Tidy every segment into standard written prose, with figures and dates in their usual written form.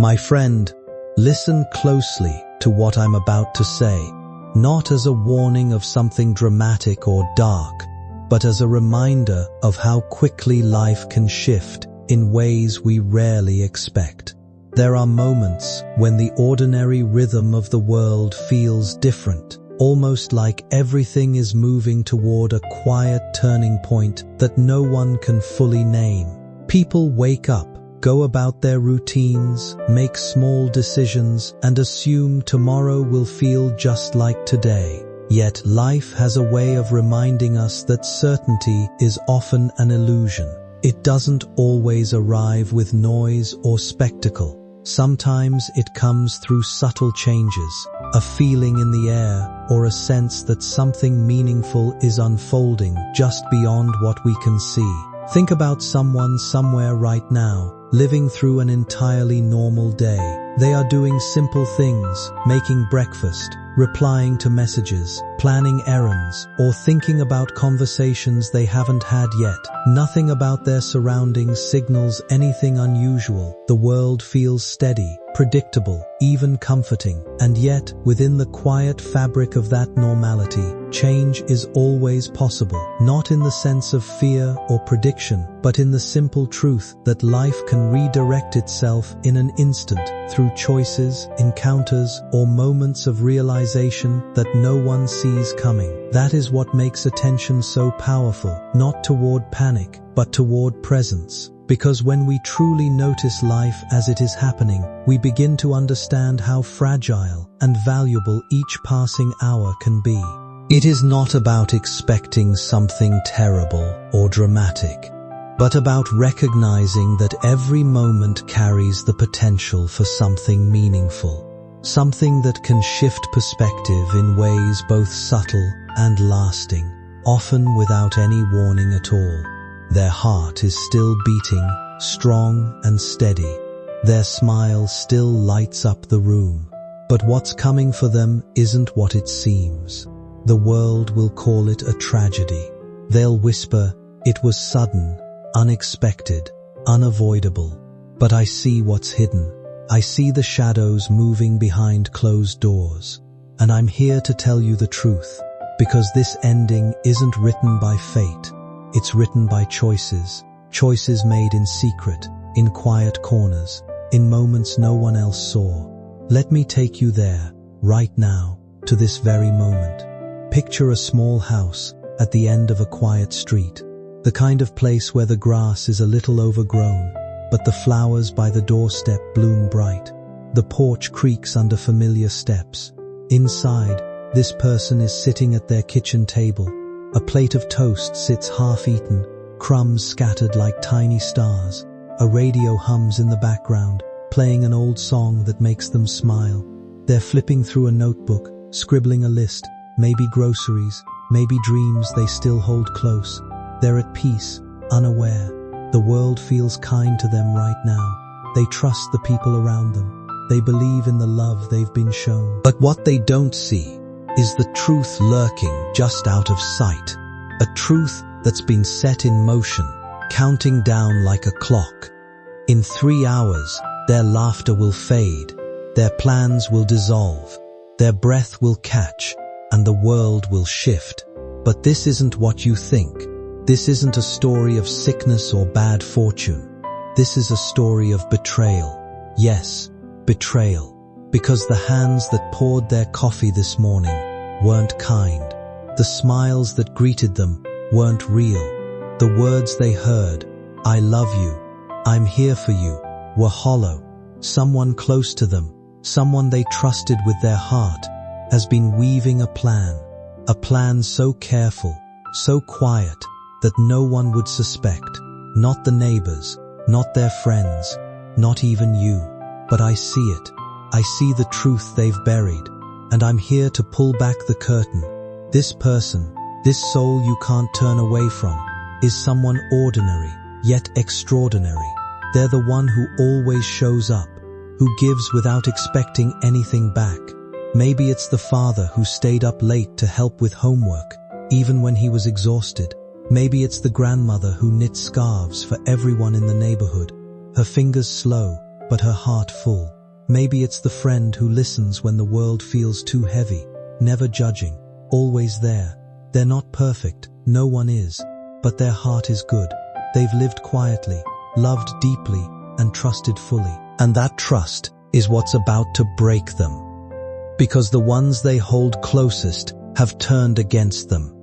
My friend, listen closely to what I'm about to say, not as a warning of something dramatic or dark, but as a reminder of how quickly life can shift in ways we rarely expect. There are moments when the ordinary rhythm of the world feels different, almost like everything is moving toward a quiet turning point that no one can fully name. People wake up, go about their routines, make small decisions, and assume tomorrow will feel just like today. Yet life has a way of reminding us that certainty is often an illusion. It doesn't always arrive with noise or spectacle. Sometimes it comes through subtle changes, a feeling in the air, or a sense that something meaningful is unfolding just beyond what we can see. Think about someone somewhere right now, living through an entirely normal day. They are doing simple things, making breakfast, replying to messages, planning errands, or thinking about conversations they haven't had yet. Nothing about their surroundings signals anything unusual. The world feels steady, predictable, even comforting. And yet, within the quiet fabric of that normality, change is always possible. Not in the sense of fear or prediction, but in the simple truth that life can redirect itself in an instant through choices, encounters, or moments of realization that no one sees coming. That is what makes attention so powerful, not toward panic, but toward presence. Because when we truly notice life as it is happening, we begin to understand how fragile and valuable each passing hour can be. It is not about expecting something terrible or dramatic, but about recognizing that every moment carries the potential for something meaningful, something that can shift perspective in ways both subtle and lasting, often without any warning at all. Their heart is still beating, strong and steady. Their smile still lights up the room. But what's coming for them isn't what it seems. The world will call it a tragedy. They'll whisper, "It was sudden, unexpected, unavoidable." But I see what's hidden. I see the shadows moving behind closed doors. And I'm here to tell you the truth, because this ending isn't written by fate. It's written by choices made in secret, in quiet corners, in moments no one else saw. Let me take you there, right now, to this very moment. Picture a small house at the end of a quiet street, the kind of place where the grass is a little overgrown, but the flowers by the doorstep bloom bright. The porch creaks under familiar steps. Inside, this person is sitting at their kitchen table. A plate of toast sits half-eaten, crumbs scattered like tiny stars. A radio hums in the background, playing an old song that makes them smile. They're flipping through a notebook, scribbling a list, maybe groceries, maybe dreams they still hold close. They're at peace, unaware. The world feels kind to them right now. They trust the people around them. They believe in the love they've been shown. But what they don't see is the truth lurking just out of sight. A truth that's been set in motion, counting down like a clock. In 3 hours, their laughter will fade, their plans will dissolve, their breath will catch, and the world will shift. But this isn't what you think. This isn't a story of sickness or bad fortune. This is a story of betrayal. Yes, betrayal. Because the hands that poured their coffee this morning weren't kind. The smiles that greeted them weren't real. The words they heard, "I love you, I'm here for you," were hollow. Someone close to them, someone they trusted with their heart, has been weaving a plan so careful, so quiet, that no one would suspect. Not the neighbors, not their friends, not even you. But I see it. I see the truth they've buried, and I'm here to pull back the curtain. This person, this soul you can't turn away from, is someone ordinary, yet extraordinary. They're the one who always shows up, who gives without expecting anything back. Maybe it's the father who stayed up late to help with homework, even when he was exhausted. Maybe it's the grandmother who knit scarves for everyone in the neighborhood, her fingers slow, but her heart full. Maybe it's the friend who listens when the world feels too heavy, never judging, always there. They're not perfect, no one is, but their heart is good. They've lived quietly, loved deeply, and trusted fully. And that trust is what's about to break them. Because the ones they hold closest have turned against them.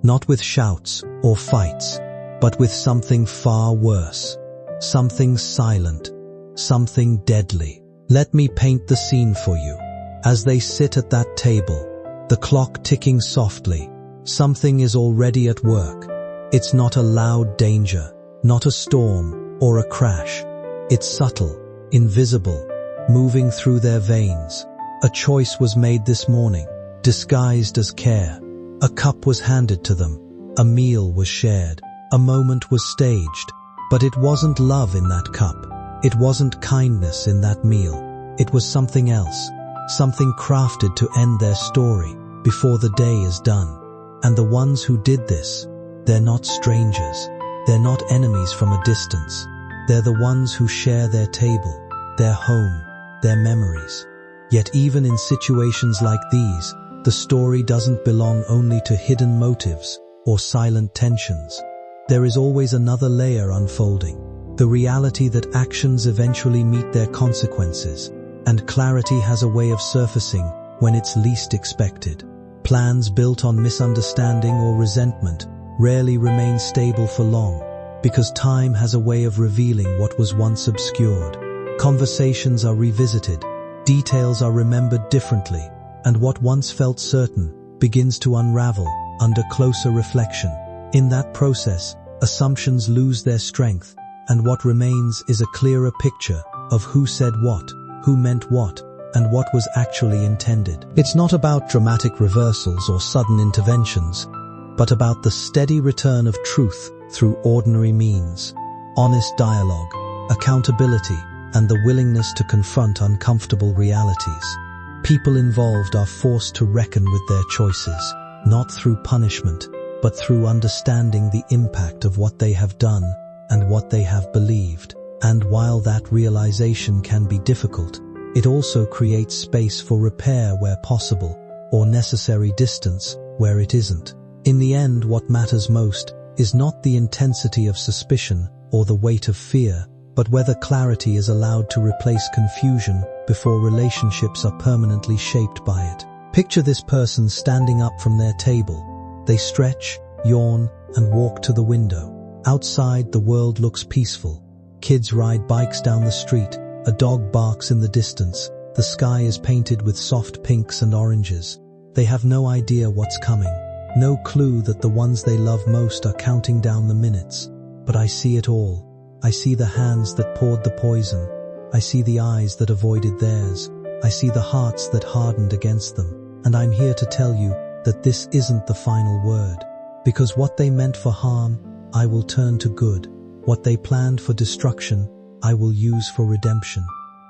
Not with shouts or fights, but with something far worse. Something silent, something deadly. Let me paint the scene for you. As they sit at that table, the clock ticking softly, something is already at work. It's not a loud danger, not a storm or a crash. It's subtle, invisible, moving through their veins. A choice was made this morning, disguised as care. A cup was handed to them. A meal was shared. A moment was staged. But it wasn't love in that cup. It wasn't kindness in that meal. It was something else. Something crafted to end their story before the day is done. And the ones who did this, they're not strangers. They're not enemies from a distance. They're the ones who share their table, their home, their memories. Yet even in situations like these, the story doesn't belong only to hidden motives or silent tensions. There is always another layer unfolding, the reality that actions eventually meet their consequences, and clarity has a way of surfacing when it's least expected. Plans built on misunderstanding or resentment rarely remain stable for long, because time has a way of revealing what was once obscured. Conversations are revisited, details are remembered differently, and what once felt certain begins to unravel under closer reflection. In that process, assumptions lose their strength, and what remains is a clearer picture of who said what, who meant what, and what was actually intended. It's not about dramatic reversals or sudden interventions, but about the steady return of truth through ordinary means, honest dialogue, accountability, and the willingness to confront uncomfortable realities. People involved are forced to reckon with their choices, not through punishment, but through understanding the impact of what they have done and what they have believed. And while that realization can be difficult, it also creates space for repair where possible, or necessary distance where it isn't. In the end, what matters most is not the intensity of suspicion or the weight of fear, but whether clarity is allowed to replace confusion before relationships are permanently shaped by it. Picture this person standing up from their table. They stretch, yawn, and walk to the window. Outside, the world looks peaceful. Kids ride bikes down the street. A dog barks in the distance. The sky is painted with soft pinks and oranges. They have no idea what's coming. No clue that the ones they love most are counting down the minutes. But I see it all. I see the hands that poured the poison. I see the eyes that avoided theirs. I see the hearts that hardened against them. And I'm here to tell you that this isn't the final word. Because what they meant for harm, I will turn to good. What they planned for destruction, I will use for redemption.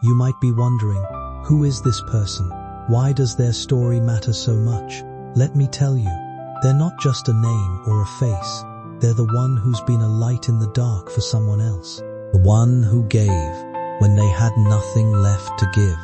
You might be wondering, who is this person? Why does their story matter so much? Let me tell you, they're not just a name or a face. They're the one who's been a light in the dark for someone else. The one who gave when they had nothing left to give.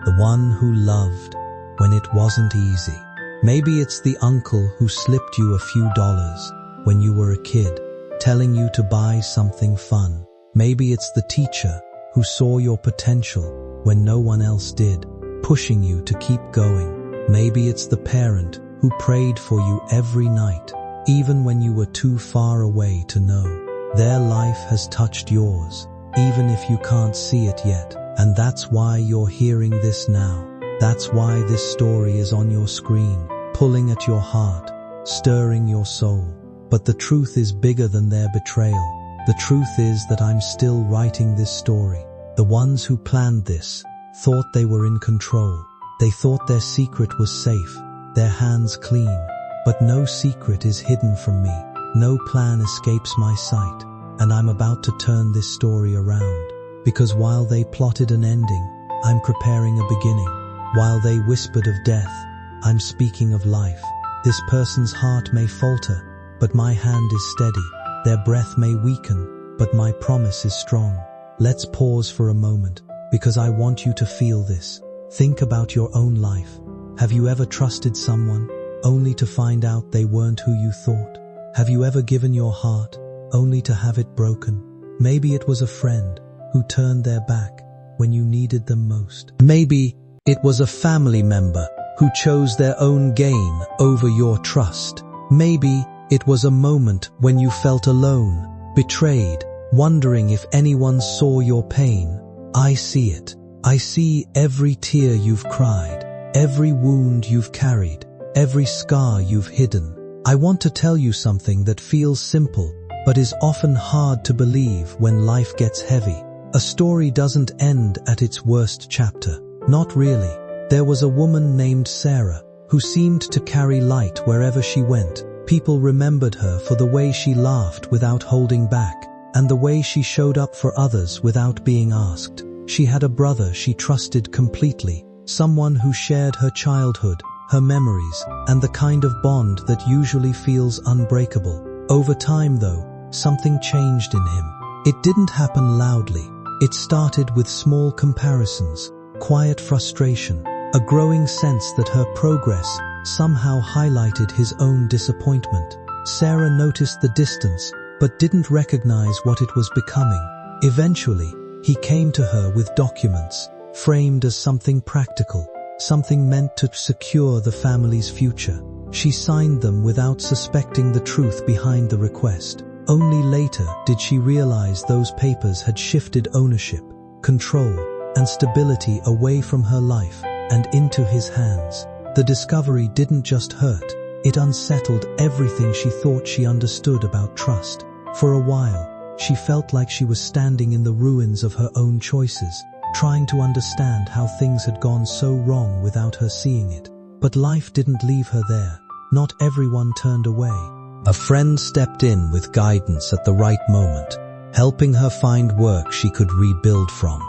The one who loved when it wasn't easy. Maybe it's the uncle who slipped you a few dollars when you were a kid, telling you to buy something fun. Maybe it's the teacher who saw your potential when no one else did, pushing you to keep going. Maybe it's the parent who prayed for you every night, even when you were too far away to know. Their life has touched yours, even if you can't see it yet. And that's why you're hearing this now. That's why this story is on your screen, pulling at your heart, stirring your soul. But the truth is bigger than their betrayal. The truth is that I'm still writing this story. The ones who planned this thought they were in control. They thought their secret was safe, their hands clean. But no secret is hidden from me. No plan escapes my sight. And I'm about to turn this story around. Because while they plotted an ending, I'm preparing a beginning. While they whispered of death, I'm speaking of life. This person's heart may falter, but my hand is steady. Their breath may weaken, but my promise is strong. Let's pause for a moment, because I want you to feel this. Think about your own life. Have you ever trusted someone, only to find out they weren't who you thought? Have you ever given your heart, only to have it broken? Maybe it was a friend who turned their back when you needed them most. Maybe it was a family member who chose their own gain over your trust. Maybe it was a moment when you felt alone, betrayed, wondering if anyone saw your pain. I see it. I see every tear you've cried, every wound you've carried, every scar you've hidden. I want to tell you something that feels simple, but is often hard to believe when life gets heavy. A story doesn't end at its worst chapter. Not really. There was a woman named Sarah who seemed to carry light wherever she went. People remembered her for the way she laughed without holding back, and the way she showed up for others without being asked. She had a brother she trusted completely, someone who shared her childhood, her memories, and the kind of bond that usually feels unbreakable. Over time, though, something changed in him. It didn't happen loudly. It started with small comparisons, quiet frustration, a growing sense that her progress somehow highlighted his own disappointment. Sarah noticed the distance, but didn't recognize what it was becoming. Eventually, he came to her with documents, framed as something practical, something meant to secure the family's future. She signed them without suspecting the truth behind the request. Only later did she realize those papers had shifted ownership, control, and stability away from her life and into his hands. The discovery didn't just hurt, it unsettled everything she thought she understood about trust. For a while, she felt like she was standing in the ruins of her own choices, trying to understand how things had gone so wrong without her seeing it. But life didn't leave her there. Not everyone turned away. A friend stepped in with guidance at the right moment, helping her find work she could rebuild from.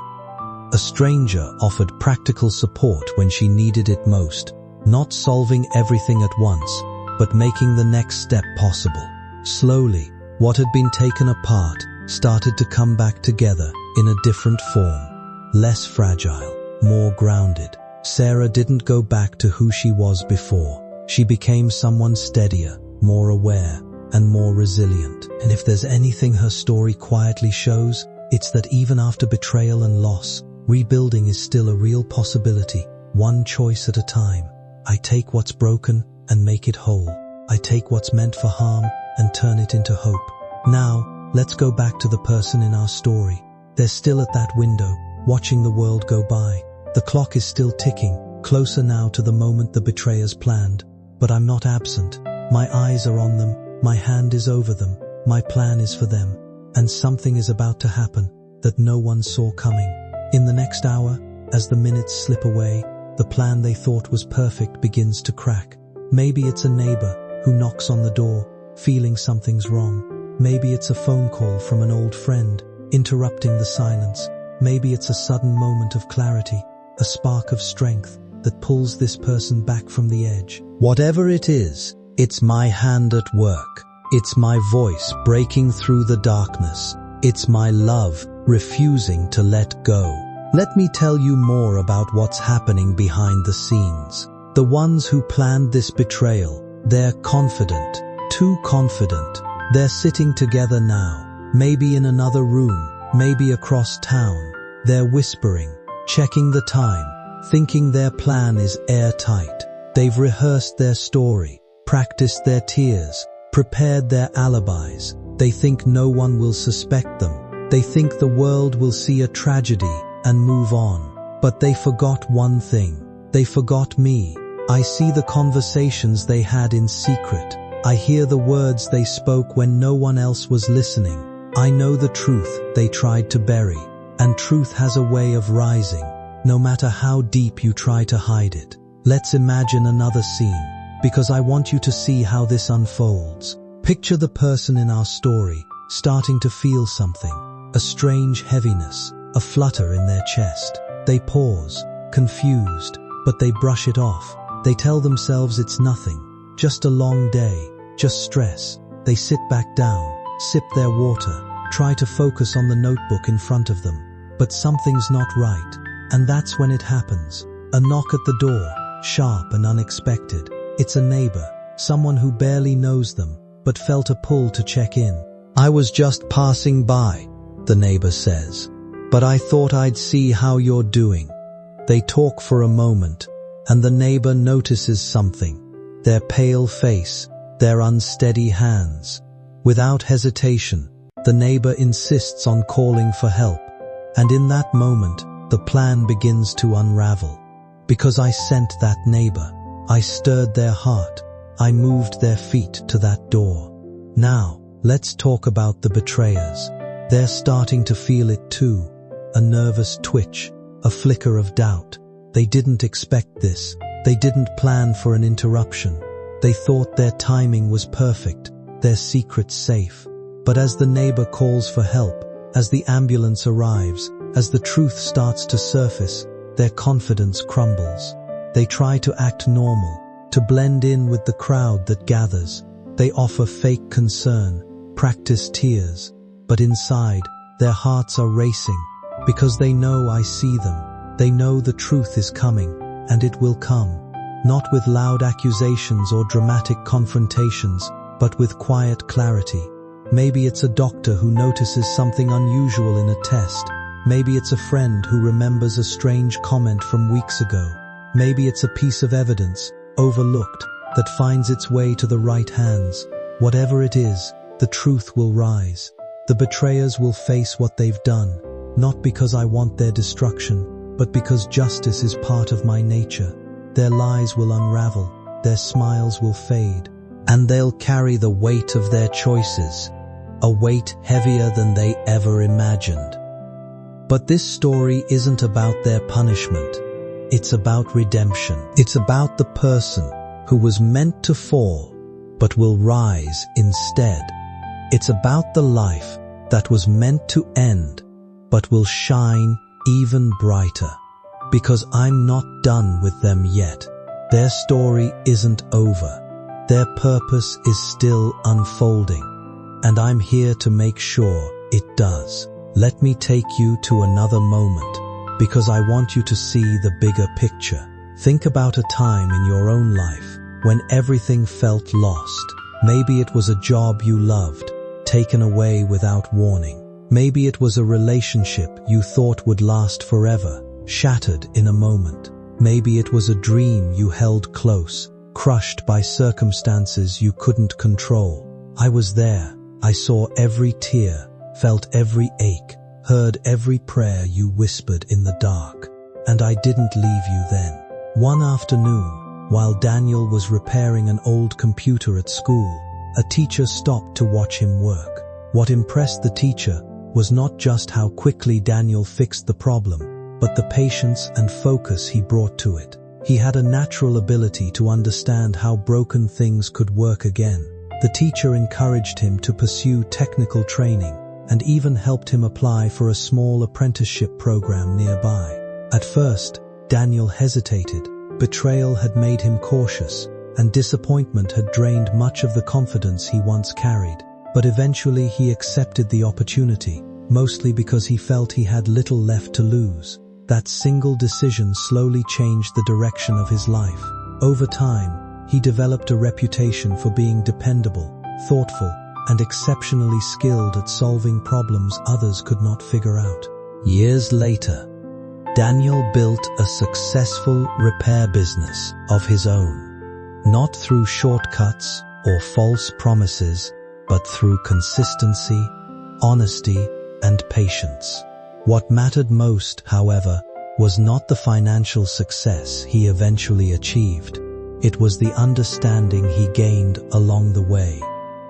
A stranger offered practical support when she needed it most, not solving everything at once, but making the next step possible. Slowly, what had been taken apart started to come back together in a different form, less fragile, more grounded. Sarah didn't go back to who she was before. She became someone steadier, more aware, and more resilient. And if there's anything her story quietly shows, it's that even after betrayal and loss, rebuilding is still a real possibility, one choice at a time. I take what's broken and make it whole. I take what's meant for harm and turn it into hope. Now, let's go back to the person in our story. They're still at that window, watching the world go by. The clock is still ticking, closer now to the moment the betrayers planned. But I'm not absent. My eyes are on them, my hand is over them, my plan is for them, and something is about to happen that no one saw coming. In the next hour, as the minutes slip away, the plan they thought was perfect begins to crack. Maybe it's a neighbor who knocks on the door, feeling something's wrong. Maybe it's a phone call from an old friend, interrupting the silence. Maybe it's a sudden moment of clarity, a spark of strength that pulls this person back from the edge. Whatever it is, it's my hand at work. It's my voice breaking through the darkness. It's my love refusing to let go. Let me tell you more about what's happening behind the scenes. The ones who planned this betrayal, they're confident, too confident. They're sitting together now, maybe in another room, maybe across town. They're whispering, checking the time, thinking their plan is airtight. They've rehearsed their story, practiced their tears, prepared their alibis. They think no one will suspect them. They think the world will see a tragedy and move on. But they forgot one thing. They forgot me. I see the conversations they had in secret. I hear the words they spoke when no one else was listening. I know the truth they tried to bury. And truth has a way of rising, no matter how deep you try to hide it. Let's imagine another scene, because I want you to see how this unfolds. Picture the person in our story starting to feel something, a strange heaviness, a flutter in their chest. They pause, confused, but they brush it off. They tell themselves it's nothing, just a long day, just stress. They sit back down, sip their water, try to focus on the notebook in front of them. But something's not right. And that's when it happens. A knock at the door, sharp and unexpected. It's a neighbor, someone who barely knows them, but felt a pull to check in. "I was just passing by," the neighbor says, "but I thought I'd see how you're doing." They talk for a moment, and the neighbor notices something. Their pale face, their unsteady hands. Without hesitation, the neighbor insists on calling for help. And in that moment, the plan begins to unravel. Because I sent that neighbor, I stirred their heart, I moved their feet to that door. Now, let's talk about the betrayers. They're starting to feel it too. A nervous twitch, a flicker of doubt. They didn't expect this. They didn't plan for an interruption. They thought their timing was perfect, their secret safe. But as the neighbor calls for help, as the ambulance arrives, as the truth starts to surface, their confidence crumbles. They try to act normal, to blend in with the crowd that gathers. They offer fake concern, practice tears, but inside, their hearts are racing, because they know I see them. They know the truth is coming, and it will come. Not with loud accusations or dramatic confrontations, but with quiet clarity. Maybe it's a doctor who notices something unusual in a test. Maybe it's a friend who remembers a strange comment from weeks ago. Maybe it's a piece of evidence, overlooked, that finds its way to the right hands. Whatever it is, the truth will rise. The betrayers will face what they've done, not because I want their destruction, but because justice is part of my nature. Their lies will unravel, their smiles will fade, and they'll carry the weight of their choices, a weight heavier than they ever imagined. But this story isn't about their punishment. It's about redemption. It's about the person who was meant to fall, but will rise instead. It's about the life that was meant to end, but will shine even brighter. Because I'm not done with them yet. Their story isn't over. Their purpose is still unfolding. And I'm here to make sure it does. Let me take you to another moment, because I want you to see the bigger picture. Think about a time in your own life when everything felt lost. Maybe it was a job you loved, taken away without warning. Maybe it was a relationship you thought would last forever, shattered in a moment. Maybe it was a dream you held close, crushed by circumstances you couldn't control. I was there. I saw every tear, felt every ache, heard every prayer you whispered in the dark. And I didn't leave you then. One afternoon, while Daniel was repairing an old computer at school, a teacher stopped to watch him work. What impressed the teacher was not just how quickly Daniel fixed the problem, but the patience and focus he brought to it. He had a natural ability to understand how broken things could work again. The teacher encouraged him to pursue technical training and even helped him apply for a small apprenticeship program nearby. At first, Daniel hesitated. Betrayal had made him cautious, and disappointment had drained much of the confidence he once carried. But eventually he accepted the opportunity, mostly because he felt he had little left to lose. That single decision slowly changed the direction of his life. Over time, he developed a reputation for being dependable, thoughtful, and exceptionally skilled at solving problems others could not figure out. Years later, Daniel built a successful repair business of his own, not through shortcuts or false promises, but through consistency, honesty, and patience. What mattered most, however, was not the financial success he eventually achieved. It was the understanding he gained along the way.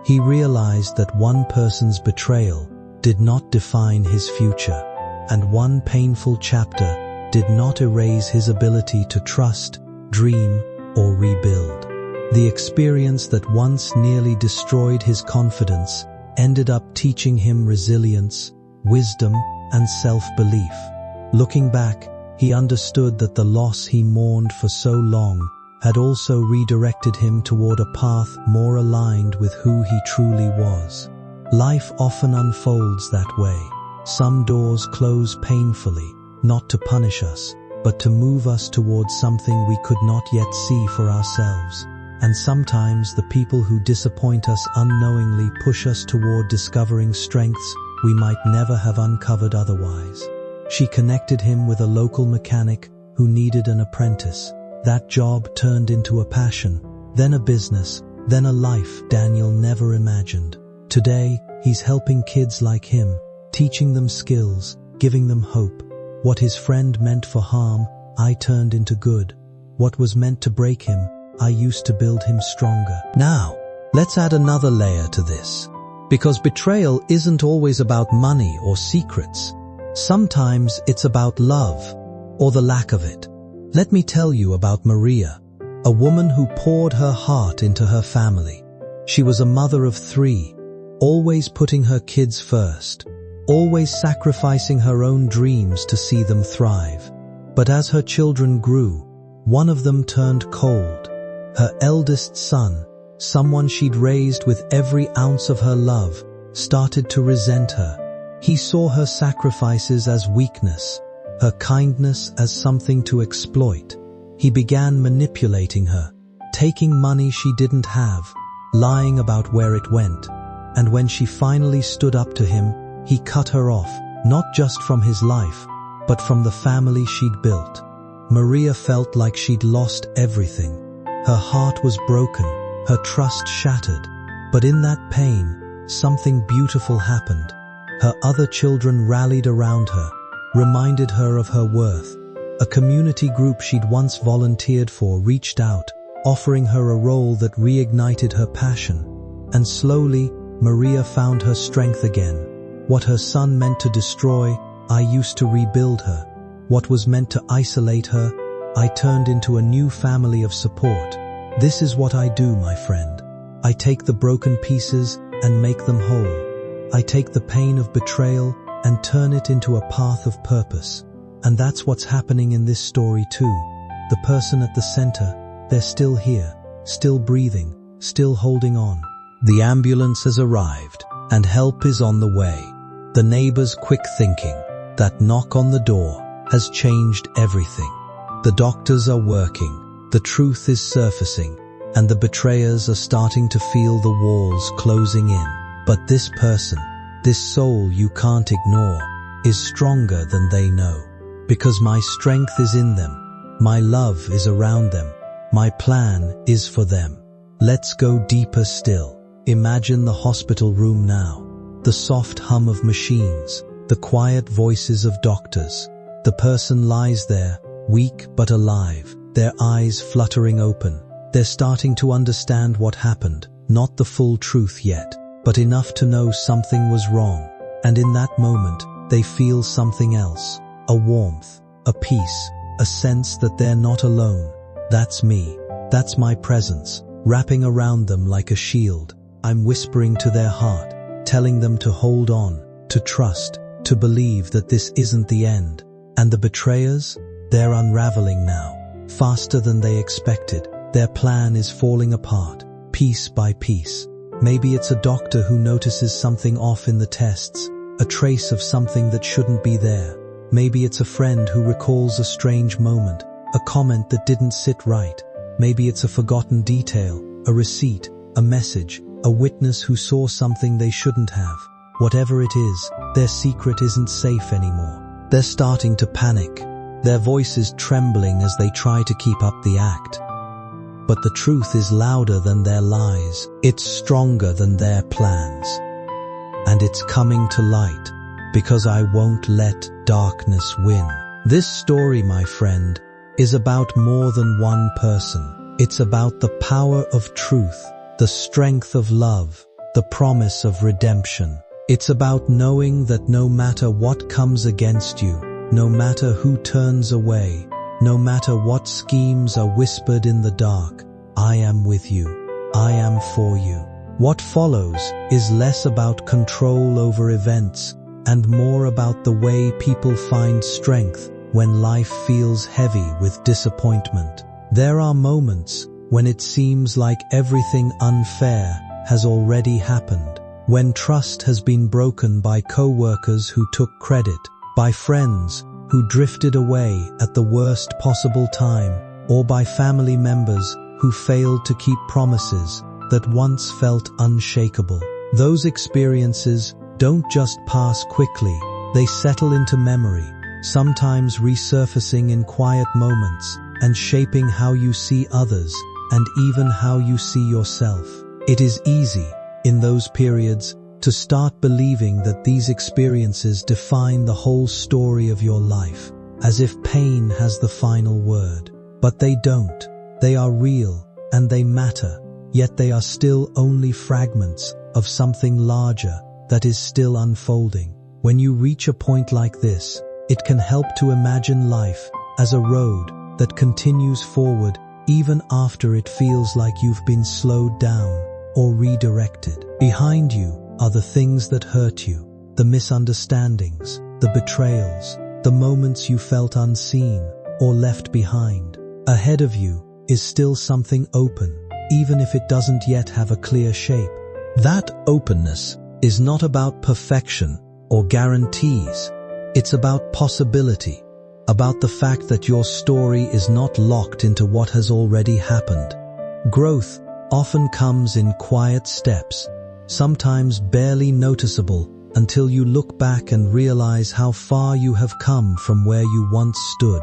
He realized that one person's betrayal did not define his future, and one painful chapter did not erase his ability to trust, dream, or rebuild. The experience that once nearly destroyed his confidence ended up teaching him resilience, wisdom, and self-belief. Looking back, he understood that the loss he mourned for so long had also redirected him toward a path more aligned with who he truly was. Life often unfolds that way. Some doors close painfully, not to punish us, but to move us towards something we could not yet see for ourselves. And sometimes the people who disappoint us unknowingly push us toward discovering strengths we might never have uncovered otherwise. She connected him with a local mechanic who needed an apprentice. That job turned into a passion, then a business, then a life Daniel never imagined. Today, he's helping kids like him, teaching them skills, giving them hope. What his friend meant for harm, I turned into good. What was meant to break him, I used to build him stronger. Now, let's add another layer to this. Because betrayal isn't always about money or secrets. Sometimes it's about love, or the lack of it. Let me tell you about Maria, a woman who poured her heart into her family. She was a mother of 3, always putting her kids first, always sacrificing her own dreams to see them thrive. But as her children grew, one of them turned cold. Her eldest son, someone she'd raised with every ounce of her love, started to resent her. He saw her sacrifices as weakness, her kindness as something to exploit. He began manipulating her, taking money she didn't have, lying about where it went. And when she finally stood up to him, he cut her off, not just from his life, but from the family she'd built. Maria felt like she'd lost everything. Her heart was broken, her trust shattered. But in that pain, something beautiful happened. Her other children rallied around her, reminded her of her worth. A community group she'd once volunteered for reached out, offering her a role that reignited her passion. And slowly, Maria found her strength again. What her son meant to destroy, I used to rebuild her. What was meant to isolate her, I turned into a new family of support. This is what I do, my friend. I take the broken pieces and make them whole. I take the pain of betrayal and turn it into a path of purpose. And that's what's happening in this story too. The person at the center, they're still here, still breathing, still holding on. The ambulance has arrived, and help is on the way. The neighbor's quick thinking, that knock on the door, has changed everything. The doctors are working, the truth is surfacing, and the betrayers are starting to feel the walls closing in. But this person, this soul you can't ignore, is stronger than they know. Because my strength is in them, my love is around them, my plan is for them. Let's go deeper still. Imagine the hospital room now, the soft hum of machines, the quiet voices of doctors. The person lies there, weak but alive, their eyes fluttering open. They're starting to understand what happened, not the full truth yet, but enough to know something was wrong. And in that moment, they feel something else, a warmth, a peace, a sense that they're not alone. That's me, that's my presence, wrapping around them like a shield. I'm whispering to their heart, telling them to hold on, to trust, to believe that this isn't the end. And the betrayers? They're unraveling now, faster than they expected. Their plan is falling apart, piece by piece. Maybe it's a doctor who notices something off in the tests, a trace of something that shouldn't be there. Maybe it's a friend who recalls a strange moment, a comment that didn't sit right. Maybe it's a forgotten detail, a receipt, a message, a witness who saw something they shouldn't have. Whatever it is, their secret isn't safe anymore. They're starting to panic, their voices trembling as they try to keep up the act. But the truth is louder than their lies. It's stronger than their plans. And it's coming to light, because I won't let darkness win. This story, my friend, is about more than one person. It's about the power of truth, the strength of love, the promise of redemption. It's about knowing that no matter what comes against you, no matter who turns away, no matter what schemes are whispered in the dark, I am with you. I am for you. What follows is less about control over events and more about the way people find strength when life feels heavy with disappointment. There are moments when it seems like everything unfair has already happened. when trust has been broken by co-workers who took credit, by friends who drifted away at the worst possible time, or by family members who failed to keep promises that once felt unshakable. Those experiences don't just pass quickly, they settle into memory, sometimes resurfacing in quiet moments and shaping how you see others and even how you see yourself. It is easy, in those periods, to start believing that these experiences define the whole story of your life, as if pain has the final word. But they don't. They are real, and they matter, yet they are still only fragments of something larger that is still unfolding. When you reach a point like this, it can help to imagine life as a road that continues forward even after it feels like you've been slowed down or redirected. Behind you are the things that hurt you, the misunderstandings, the betrayals, the moments you felt unseen or left behind. Ahead of you is still something open, even if it doesn't yet have a clear shape. That openness is not about perfection or guarantees. It's about possibility, about the fact that your story is not locked into what has already happened. Growth often comes in quiet steps, sometimes barely noticeable until you look back and realize how far you have come from where you once stood.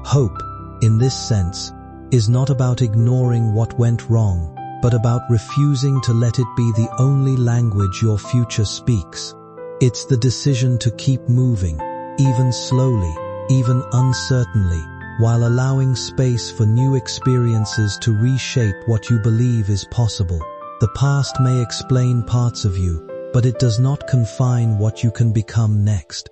Hope, in this sense, is not about ignoring what went wrong, but about refusing to let it be the only language your future speaks. It's the decision to keep moving, even slowly, even uncertainly, while allowing space for new experiences to reshape what you believe is possible. The past may explain parts of you, but it does not confine what you can become next.